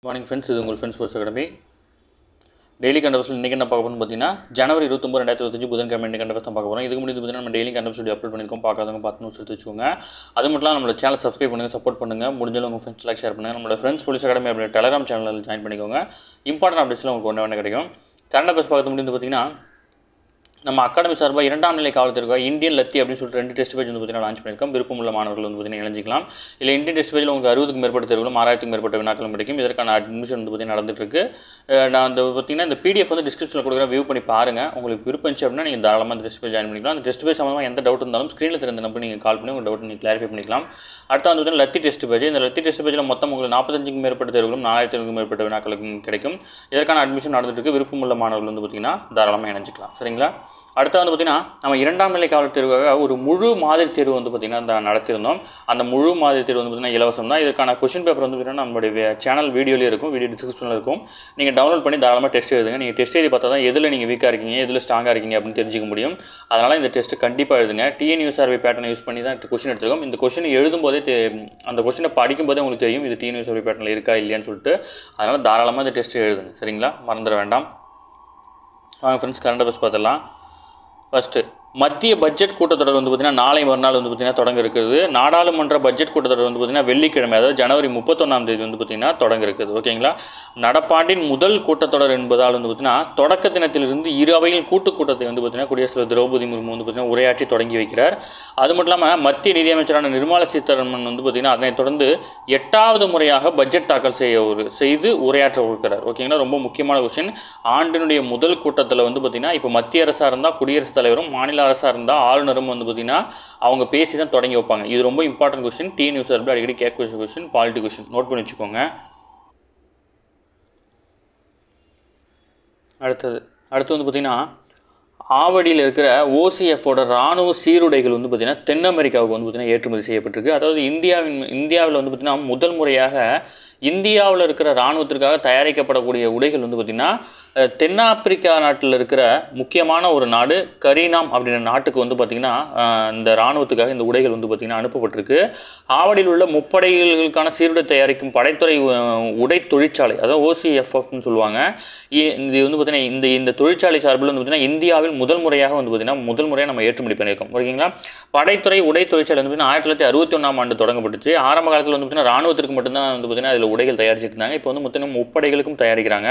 Morning friends, இது உங்கள் friends sports academy. Daily கண்டவர்ஸில் இன்றைக்கி என்ன பார்க்க போகணும்னு பார்த்தீங்கன்னா ஜனவரி 29, 2025 புதன்கிழமை இன்றைக்கி கண்டவர்ஸ் தான் பார்க்க போகிறோம். இதுக்கு முன்னாடி பார்த்தீங்கன்னா நம்ம டெய்லி கண்டவர்ஸ் வீடியோ அப்லோட் பண்ணியிருக்கோம். பார்க்காதவங்க பார்த்து நோட்ஸ் எடுத்து வச்சுக்கோங்க. அது மட்டும் இல்லாமல் நம்மளோட சேனல் சப்ஸ்கிரைப் பண்ணுங்கள், சப்போர்ட் பண்ணுங்கள். முடிஞ்சாலும் உங்கள் ஃப்ரெண்ட்ஸ்லாம் ஷேர் பண்ணுங்கள். நம்மளோட ஃப்ரெண்ட்ஸ் ஸ்போர்ட்ஸ் அகாடமி அப்படின்ற டெலிகிராம் சேனலில் ஜாயின் பண்ணிக்கோங்க. இம்பார்ட்டன்ட் அப்டேட்ஸ்லாம் உங்களுக்கு ஒன்று கிடைக்கும். கரண்ட் அஃபேர்ஸ் பார்க்க முடியுது பார்த்தீங்கன்னா நம்ம அகாடமி சார்பாக 2ஆம் நிலை காவல்துறை இந்தியன் லத்தி அப்படின்னு சொல்லிட்டு 2 டெஸ்ட் பேஜ் வந்து பார்த்தீங்கன்னா லான்ச் பண்ணியிருக்கோம். விருப்பமுள்ள மாணவர்கள் வந்து பார்த்தீங்கன்னா இணைஞ்சிக்கலாம். இல்லை இந்தியன் டெஸ்ட் பேஜில் உங்களுக்கு 60க்கும் மேற்பட்ட தேர்வுகளும் 6000க்கும் மேற்பட்ட வினாக்களும் கிடைக்கும். இதற்கான அட்மிஷன் வந்து பார்த்தீங்கன்னா நடந்துட்டுருக்கு. நான் அந்த பார்த்தீங்கன்னா இந்த பிடிஎஃப் வந்து டிஸ்கிரிப்ஷனில் கொடுக்குற வியூ பண்ணி பாருங்கள். உங்களுக்கு விருப்பம் இருந்துச்சு அப்படின்னா நீங்கள் தாராளமாக அந்த டெஸ்ட் பேஜ் ஜாயின் பண்ணிக்கலாம். அந்த டெஸ்ட் பேஜ் சம்மந்தமாக எந்த டவுட் இருந்தாலும் ஸ்க்ரீனில் தெரிந்த நம்பர் நீங்கள் கால் பண்ணி உங்கள் டவுட் நீங்கள் கிளாரிஃபை பண்ணிக்கலாம். அடுத்து வந்து பார்த்தீங்கன்னா லத்தி டெஸ்ட் பேஜ். இந்த லத்தி டெஸ்ட் பேஜில் மொத்தம் உங்களுக்கு 45க்கும் மேற்பட்ட தேர்வுகளும் 4500க்கும் மேற்பட்ட வினாக்களுக்கும் கிடைக்கும். இதற்கான அட்மிஷன் நடந்துட்டு விருப்பமுள்ள மாணவர்கள் வந்து பார்த்தீங்கன்னா தாராளமாக இணைஞ்சிக்கலாம். சரிங்களா? அடுத்து வந்து பார்த்தீங்கன்னா நம்ம 2ஆம் நிலை காவல் தேர்வுக்காக ஒரு முழு மாதிரி தேர்வு வந்து பார்த்திங்கன்னா நடத்தியிருந்தோம். அந்த முழு மாதிரி தேர்வு வந்து பார்த்திங்கன்னா இலவசம் தான். இதற்கான கொஷின் பேப்பர் வந்து பார்த்திங்கன்னா நம்மளுடைய சேனல் வீடியோலேயே இருக்கும், வீடியோ டிஸ்கிரிப்ஷனில் இருக்கும். நீங்கள் டவுன்லோட் பண்ணி தாராளமாக டெஸ்ட் எழுதுங்க. நீங்கள் டெஸ்ட் எழுதி பார்த்தா தான் எதில் நீங்கள் வீக்காக இருக்கீங்க, எதில் ஸ்ட்ராங்காக இருக்கீங்க அப்படின்னு தெரிஞ்சிக்க முடியும். அதனால் இந்த டெஸ்ட்டு கண்டிப்பாக எழுதுங்க. டிஎன்யூஎஸ்ஆர்பி பேட்டர்னை யூஸ் பண்ணி தான் கொஷின் எடுத்துருக்கோம். இந்த கொஷின் எழுதும்போதே அந்த கொஷினை படிக்கும்போதே உங்களுக்கு தெரியும் இது டிஎன்யூஎஸ்ஆர்பி பேட்டர்னில் இருக்கா இல்லையான்னு சொல்லிட்டு. அதனால் தாராளமாக இந்த டெஸ்ட்டு எழுதுங்க. சரிங்களா? மறந்துட வேண்டாம். வாங்க ஃப்ரெண்ட்ஸ், கரண்ட் அஃபேர்ஸ் பார்த்துடலாம். ஃபஸ்ட்டு மத்திய பட்ஜெட் கூட்டத்தொடர் வந்து பார்த்திங்கன்னா நாளை மறுநாள் வந்து பார்த்திங்கன்னா தொடங்க இருக்குது. நாடாளுமன்ற பட்ஜெட் கூட்டத்தொடர் வந்து பார்த்திங்கன்னா வெள்ளிக்கிழமை, அதாவது ஜனவரி 31ஆம் தேதி வந்து பார்த்திங்கன்னா தொடங்க இருக்குது. ஓகேங்களா? நடப்பாண்டின் முதல் கூட்டத்தொடர் என்பதால் வந்து பார்த்திங்கன்னா தொடக்க தினத்திலிருந்து இரு அவையின் கூட்டத்தை வந்து பார்த்திங்கன்னா குடியரசுத் தலைவர் திரௌபதி முர்மு வந்து பார்த்திங்கன்னா உரையாற்றி தொடங்கி வைக்கிறார். அது மட்டும் இல்லாமல் மத்திய நிதியமைச்சரான நிர்மலா சீதாராமன் வந்து பார்த்திங்கன்னா அதனைத் தொடர்ந்து 8வது முறையாக பட்ஜெட் தாக்கல் செய்து உரையாற்ற இருக்கிறார். ஓகேங்களா? ரொம்ப முக்கியமான கொஸ்டின். ஆண்டினுடைய முதல் கூட்டத்தில் வந்து பார்த்திங்கன்னா இப்போ மத்திய அரசாக இருந்தால் குடியரசுத் தலைவரும், மாநில அரசாக இருந்தால் ஆளுநரும் வந்து பார்த்திங்கன்னா அவங்க பேசி தான் தொடங்கி வைப்பாங்க. இது ரொம்ப இம்பார்ட்டன்ட் கொஸ்டின். டிஎன்யூஎஸ் அடிக்கடி கேட்க கொஸ்டின், பாலிட்டி கொஸ்டின் நோட் பண்ணி வச்சுக்கோங்க. அடுத்து வந்து பார்த்திங்கன்னா ஆவடியில் இருக்கிற ஓசிஎஃபோட இராணுவ சீருடைகள் வந்து பார்த்திங்கன்னா தென் அமெரிக்காவுக்கு வந்து பார்த்திங்கன்னா ஏற்றுமதி செய்யப்பட்டிருக்கு. அதாவது இந்தியாவில் வந்து பார்த்திங்கன்னா முதல் முறையாக இந்தியாவில் இருக்கிற இராணுவத்திற்காக தயாரிக்கப்படக்கூடிய உடைகள் வந்து பார்த்திங்கன்னா தென்னாப்பிரிக்கா நாட்டில் இருக்கிற முக்கியமான ஒரு நாடு கரீனாம் அப்படின்ற நாட்டுக்கு வந்து பார்த்திங்கன்னா இந்த இராணுவத்துக்காக இந்த உடைகள் வந்து பார்த்திங்கன்னா அனுப்பப்பட்டிருக்கு. ஆவடியில் உள்ள முப்படைகளுக்கான சீருடை தயாரிக்கும் படைத்துறை உடை தொழிற்சாலை, அதாவது ஓசிஎஃப்னு சொல்லுவாங்க. இது வந்து பார்த்திங்கன்னா இந்த தொழிற்சாலை சார்பில் வந்து பார்த்திங்கன்னா இந்தியாவில் முதல் முறையாக வந்து பார்த்திங்கன்னா நம்ம ஏற்றுமதி பண்ணியிருக்கோம். ஓகேங்களா? படைத்துறை உடை தொழிற்சாலை வந்து பார்த்திங்கன்னா 1961ஆம் ஆண்டு தொடங்கப்பட்டுச்சு. ஆரம்ப காலத்தில் வந்து பார்த்திங்கன்னா இராணுவத்திற்கு மட்டும்தான் வந்து பார்த்திங்கன்னா அதில் உடைகள் தயாரிச்சுட்டு இருந்தாங்க. இப்போ வந்து மொத்தம் முப்படைகளுக்கும் தயாரிக்கிறாங்க.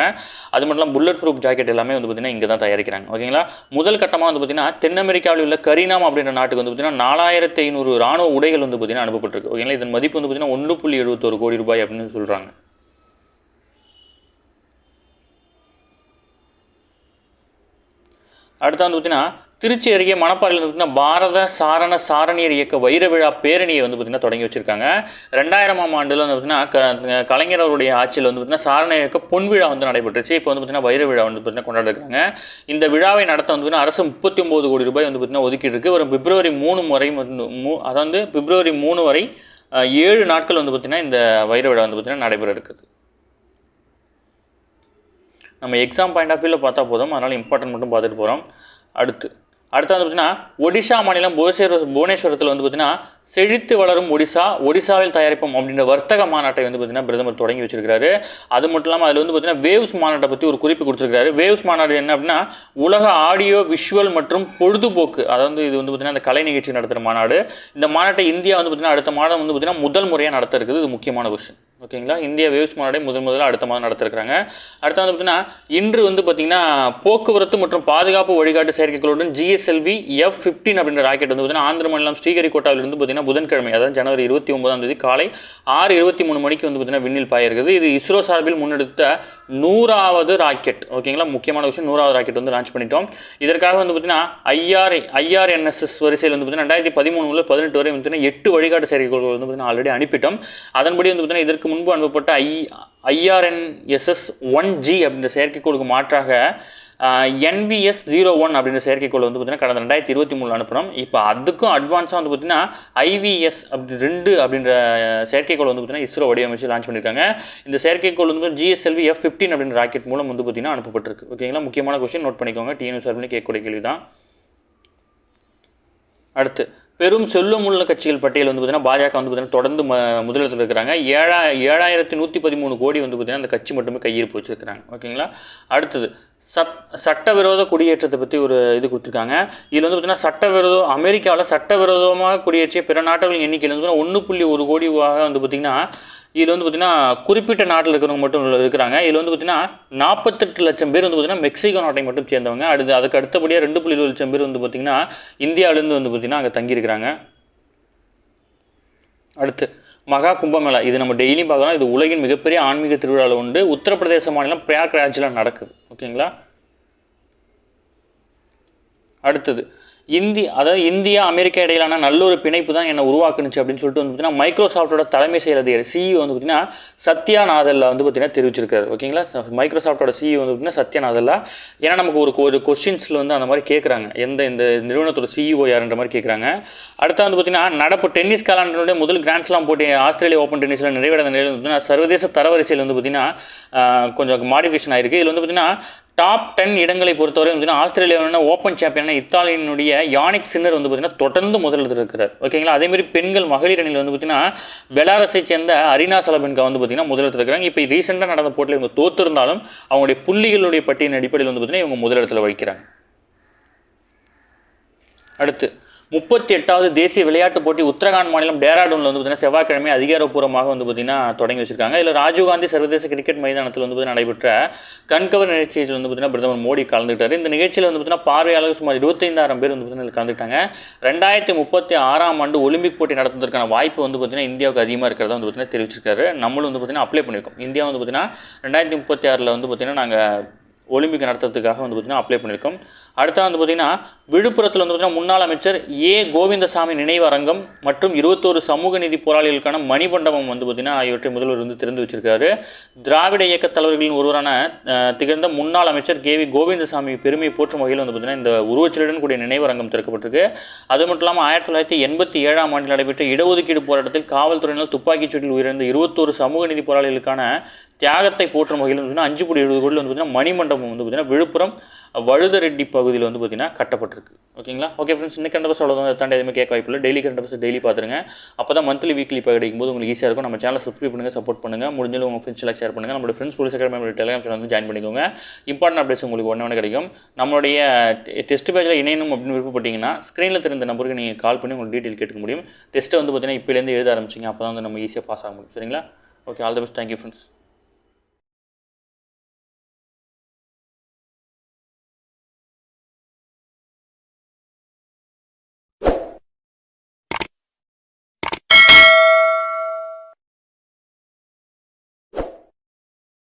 அது மட்டும் இல்லாமல் புல்லட் ப்ரூஃப் ஜாக்கெட் எல்லாமே வந்து பார்த்திங்கன்னா இங்கே தான் தயாரிக்கிறாங்க. ஓகேங்களா? முதல் கட்டமாக வந்து பார்த்திங்கன்னா தென் அமெரிக்காவில் உள்ள கரீனாம் அப்படின்ற நாட்டுக்கு வந்து பார்த்திங்கன்னா 4500 ராணுவ உடைகள் வந்து பார்த்திங்கன்னா அனுப்பப்பட்டிருக்கு. ஓகேங்களா? இதன் மதிப்பு வந்து பார்த்திங்கன்னா 1.71 கோடி ரூபாய் அப்படின்னு சொல்கிறாங்க. அடுத்து வந்து பார்த்திங்கன்னா திருச்சி அருகே மணப்பாறையில் வந்து பார்த்திங்கன்னா பாரத சாரண சாரணியர் இயக்க வைர விழா பேரணியை வந்து பார்த்திங்கன்னா தொடங்கி வச்சுருக்காங்க. 2000ஆம் ஆண்டில் வந்து பார்த்திங்கன்னா கலைஞர் அவருடைய ஆட்சியில் வந்து பார்த்திங்கன்னா சாரண இயக்க பொன் விழா வந்து நடைபெற்றுச்சு. இப்போ வந்து பார்த்திங்கன்னா வைர விழா வந்து பார்த்திங்கன்னா கொண்டாடுறாங்க. இந்த விழாவை நடத்த வந்து பார்த்திங்கன்னா அரசு 39 கோடி ரூபாய் வந்து பார்த்திங்கன்னா ஒதுக்கீடு இருக்குது. ஒரு பிப்ரவரி 3 வரை அதாவது பிப்ரவரி 3 வரை 7 நாட்கள் வந்து பார்த்திங்கன்னா இந்த வைர விழா வந்து பார்த்திங்கன்னா நடைபெற இருக்குது. நம்ம எக்ஸாம் பாயிண்ட் ஆஃப் வியூவில் பார்த்தா போதும், அதனால் இம்பார்ட்டன்ட் மட்டும் பார்த்துட்டு போகிறோம். அடுத்து வந்து பார்த்திங்கன்னா ஒடிஷா மாநிலம் புவனேஸ்வரத்தில் வந்து பார்த்திங்கன்னா செழித்து வளரும் ஒடிசாவில் தயாரிப்போம் அப்படின்ற வர்த்தக மாநாட்டை வந்து பார்த்திங்கன்னா பிரதமர் தொடங்கி வச்சிருக்காரு. அது மட்டும் இல்லாமல் அதில் வந்து பார்த்திங்கன்னா வேவ்ஸ் மாநாட்டை பற்றி ஒரு குறிப்பு கொடுத்துருக்காரு. வேவ்ஸ் மாநாடு என்ன அப்படின்னா உலக ஆடியோ விஷுவல் மற்றும் பொழுதுபோக்கு, அதாவது இது வந்து பார்த்திங்கன்னா அந்த கலை நிகழ்ச்சி நடத்துகிற மாநாடு. இந்த மாநாட்டை இந்தியா வந்து பார்த்திங்கன்னா அடுத்த மாதம் வந்து பார்த்திங்கன்னா முதல் முறையாக நடத்த இருக்குது. இது முக்கியமான கொஸ்டின். ஓகேங்களா? இந்தியா வேவ்ஸ் மாநாடை முதல்ல அடுத்த மாதம் நடத்திருக்கிறாங்க. அடுத்து வந்து பார்த்திங்கன்னா இன்று வந்து பார்த்திங்கன்னா போக்குவரத்து மற்றும் பாதுகாப்பு வழிகாட்டு செயற்கைகளுடன் GSLV F-15 அப்படின்ற ராக்கெட் வந்து பார்த்திங்கன்னா ஆந்திர மாநிலம் ஸ்ரீஹரிகோட்டாவிலிருந்து பார்த்திங்கன்னா புதன்கிழமை, அதாவது ஜனவரி 29ஆம் தேதி காலை 6:23 மணிக்கு வந்து பார்த்திங்கன்னா விண்ணில் பாய இருக்குது. இது இஸ்ரோ சார்பில் முன்னெடுத்த 100வது ராக்கெட். ஓகேங்களா? முக்கியமான விஷயம், 100வது ராக்கெட் வந்து லான்ச் பண்ணிட்டோம். இதற்காக வந்து பார்த்திங்கன்னா IRNSS வரிசையில் வந்து பார்த்திங்கன்னா 2013 முதல் 18 வரை வந்து பார்த்திங்கன்னா 8 வழிகாட்டு செயற்கைகள் வந்து பார்த்திங்கன்னா ஆல்ரெடி அனுப்பிட்டோம். அதன்படி வந்து பார்த்திங்கன்னா இதற்கு முன்பு அனுப்பப்பட்ட IRNSS-1G அப்படின்ற செயற்கைக்கோளுக்கு மாற்றாக NVS-01 அப்படின்ற செயற்கைக்கோள் வந்து பார்த்திங்கன்னா கடந்த 2023 அனுப்புகிறோம். இப்போ அதுக்கும் அட்வான்ஸாக வந்து பார்த்திங்கன்னா IVS 2 அப்படின்ற செயற்கைக்கோள் வந்து பார்த்திங்கன்னா இஸ்ரோ வடிவமைச்சு லான்ச் பண்ணியிருக்காங்க. இந்த செயற்கைக்கோள் வந்து GSLV F-15 அப்படின்ற ராக்கெட் மூலம் வந்து பார்த்திங்கன்னா அனுப்பப்பட்டிருக்கு. ஓகேங்களா? முக்கியமான கொஸ்டின் நோட் பண்ணிக்கோங்க. டிஎன்யூஎஸ் கேட்கக்கூடிய கேள்வி தான். அடுத்து பெரும் செல்வமுள்ள கட்சிகள் பட்டியல் வந்து பார்த்தீங்கன்னா பாஜக வந்து பார்த்தீங்கன்னா தொடர்ந்து முதலிடத்தில் இருக்கிறாங்க. 7,113 கோடி வந்து பார்த்தீங்கன்னா அந்த கட்சி மட்டுமே கையிருப்பு வச்சுருக்கிறாங்க. ஓகேங்களா. அடுத்தது சட்டவிரோத குடியேற்றத்தை பற்றி ஒரு இது கொடுத்துருக்காங்க. இதில் வந்து பார்த்தீங்கன்னா அமெரிக்காவில் சட்டவிரோதமாக குடியேற்றிய பிற நாடுகளின் எண்ணிக்கையில் வந்து 1.1 கோடிவாக வந்து பார்த்திங்கன்னா இதில் வந்து பார்த்திங்கன்னா குறிப்பிட்ட நாட்டில் இருக்கிறவங்க மட்டும் இருக்கிறாங்க. இதில் வந்து பார்த்திங்கன்னா 48 லட்சம் பேர் வந்து பார்த்திங்கன்னா மெக்சிகோ நாட்டை மட்டும் சேர்ந்தவங்க. அதுக்கு அடுத்தபடியாக 2.7 லட்சம் பேர் வந்து பார்த்திங்கன்னா இந்தியாவிலேருந்து வந்து பார்த்திங்கன்னா அங்கே தங்கியிருக்கிறாங்க. அடுத்து மகா கும்பமேளா, இது நம்ம டெய்லியும் பார்க்கலாம். இது உலகின் மிகப்பெரிய ஆன்மீக திருவிழாவில் உண்டு. உத்தரப்பிரதேச மாநிலம் பிரயாக்ராஜில் நடக்குது. ஓகேங்களா. அடுத்தது இந்தியா அமெரிக்கா இடையிலான நல்ல ஒரு பிணைப்பு தான் என்ன உருவாக்குனுச்சு அப்படின்னு சொல்லிட்டு வந்து பார்த்தீங்கன்னா மைக்ரோசாஃப்டோட தலைமை செயல் அதிகாரி சிஇஓ வந்து பார்த்தீங்கன்னா சத்யா நாதல்லா வந்து பார்த்தீங்கன்னா தெரிவிச்சிருக்காரு. ஓகேங்களா. மைக்ரோசாஃப்டோட சிஇஓ வந்து பார்த்தீங்கன்னா சத்யா நாதல்லா. ஏன்னா நமக்கு ஒரு கொஸ்டின்ஸில் வந்து அந்த மாதிரி கேட்குறாங்க, இந்த நிறுவனத்தோட சிஇஓ யாருன்ற மாதிரி கேட்குறாங்க. அடுத்து வந்து பார்த்தீங்கன்னா நடப்பு டென்னிஸ் காலாண்டினுடைய முதல் கிராண்ட் ஸ்லாம் போட்டி ஆஸ்திரேலியா ஓப்பன் டென்னிஸில் நிறைவடைந்த நிலையில் வந்து பார்த்தீங்கன்னா சர்வதேச தரவரிசையில் வந்து பார்த்தீங்கன்னா கொஞ்சம் மாடிஃபிகேஷன் ஆயிருக்கு. இதில் வந்து பார்த்தீங்கன்னா டாப் 10 இடங்களை பொறுத்தவரை வந்து ஆஸ்திரேலியாவின ஓப்பன் சாம்பியனான இத்தாலியினுடைய யானிக் சின்னர் வந்து பார்த்தீங்கன்னா தொடர்ந்து முதலிடத்தில் இருக்கிறார். ஓகேங்களா. அதேமாதிரி பெண்கள் மகளிர் அணியில் வந்து பார்த்தீங்கன்னா பெலாரஸை சேர்ந்த அரினா சலபென்கா வந்து பார்த்தீங்கன்னா முதலிடத்தில் இருக்கிறாங்க. இப்போ ரீசெண்டாக நடந்த போட்டியில் இவங்க தோற்றிருந்தாலும் அவங்களுடைய புள்ளிகளுடைய பட்டியலின் அடிப்படையில் வந்து பார்த்தீங்கன்னா இவங்க முதலிடத்தில் வகிக்கிறாங்க. அடுத்து 38வது தேசிய விளையாட்டுப் போட்டி உத்தரகாண்ட் மாநிலம் டேராடூனில் வந்து பார்த்தீங்கன்னா செவ்வாய்க்கிழமை அதிகாரப்பூர்வமாக வந்து பார்த்தீங்கன்னா தொடங்கி வச்சிருக்காங்க. இதில் ராஜீவ்காந்தி சர்வதேச கிரிக்கெட் மைதானத்தில் வந்து பார்த்தீங்கன்னா நடைபெற்ற கண்கவர் நிகழ்ச்சியில் வந்து பார்த்தீங்கன்னா பிரதமர் மோடி கலந்துக்கிட்டார். இந்த நிகழ்ச்சியில் வந்து பார்த்தீங்கன்னா பார்வையாளர்கள் சுமார் 25,000 பேர் வந்து பார்த்தீங்கன்னா கலந்துட்டாங்க. 2036ஆம் ஆண்டு ஒலிம்பிக் போட்டி நடத்துவதற்கான வாய்ப்பு வந்து பார்த்தீங்கன்னா இந்தியாவுக்கு அதிகமாக இருக்கிறதா வந்து பார்த்தீங்கன்னா தெரிவிச்சிருக்காரு. நம்மளும் வந்து பார்த்தீங்கன்னா அப்ளை பண்ணியிருக்கோம். இந்தியா வந்து பார்த்தீங்கன்னா 2036 வந்து பார்த்தீங்கன்னா நாங்கள் ஒலிம்பிக் நடத்துறதுக்காக வந்து பார்த்திங்கன்னா அப்ளை பண்ணியிருக்கோம். அடுத்த வந்து பார்த்திங்கன்னா விழுப்புரத்தில் வந்து பார்த்திங்கன்னா முன்னாள் அமைச்சர் கோவிந்தசாமி நினைவு அரங்கம் மற்றும் 21 சமூக நீதி போராளிகளுக்கான மணிமண்டபம் வந்து பார்த்திங்கன்னா இவற்றை முதல்வர் வந்து திறந்து வச்சிருக்காரு. திராவிட இயக்க தலைவர்களின் ஒருவரான திகழ்ந்த முன்னாள் அமைச்சர் கோவிந்தசாமி பெருமையை போற்றும் வகையில் வந்து பார்த்திங்கன்னா இந்த உருவச்சிலுடன் கூடிய நினைவு அரங்கம் திறக்கப்பட்டிருக்கு. அது மட்டும் இல்லாமல் 1987ஆம் ஆண்டில் நடைபெற்ற இடஒதுக்கீடு போராட்டத்தில் காவல்துறையினர் துப்பாக்கிச் சூட்டில் உயிரிழந்த 21 சமூக நீதி போராளிகளுக்கான தியாகத்தை போற்றும் வகையில் வந்து 5.70 கோடியில் வந்து பார்த்திங்கன்னா மணிமண்டபம் வந்து பார்த்திங்கன்னா விழுப்புரம் வழுதரெட்டி பகுதியில் வந்து பார்த்திங்கன்னா கட்டப்பட்டிருக்கு. ஓகேங்களா. ஓகே ஃப்ரெண்ட்ஸ், இன்னைக்கு கரண்ட் அஃபேர்ஸ் அவ்வளோதான். தாண்டி எதுவுமே கேட்க வாய்ப்பில்லை. டெய்லி கரண்ட் அஃபேர்ஸ் டெய்லி பார்த்துருங்க. அப்போ தான் மந்த்லி வீக்லி இப்போ கிடைக்கும்போது உங்களுக்கு ஈஸியாக இருக்கும். நம்ம சேனலை சப்ஸ்கிரைப் பண்ணுங்கள், சப்போர்ட் பண்ணுங்கள். முடிஞ்சாலும் உங்கள் ஃப்ரெண்ட்ஸ்லாம் ஷேர் பண்ணுங்கள். நம்மளோட friends police academy Telegram channel வந்து ஜாயின் பண்ணிக்கோங்க. இம்பார்ட்டன்ட் அப்டேட்ஸ் உங்களுக்கு ஒன்று கிடைக்கும். நம்மளுடைய டெஸ்ட் பேஜில் இணையணும் அப்படின்னு விருப்பப்பட்டீங்கன்னா ஸ்க்ரீனில் தெரிந்த நம்பருக்கு நீங்கள் கால் பண்ணி உங்களுக்கு டீட்டெயில் கேட்க முடியும். டெஸ்ட்டை வந்து பார்த்திங்கன்னா இப்போலேருந்து எழுத ஆரம்பிச்சிங்க. அப்போ தான் வந்து நம்ம ஈஸியாக பாஸ் ஆக முடியும். சரிங்களா. Okay, all the best. Thank you friends.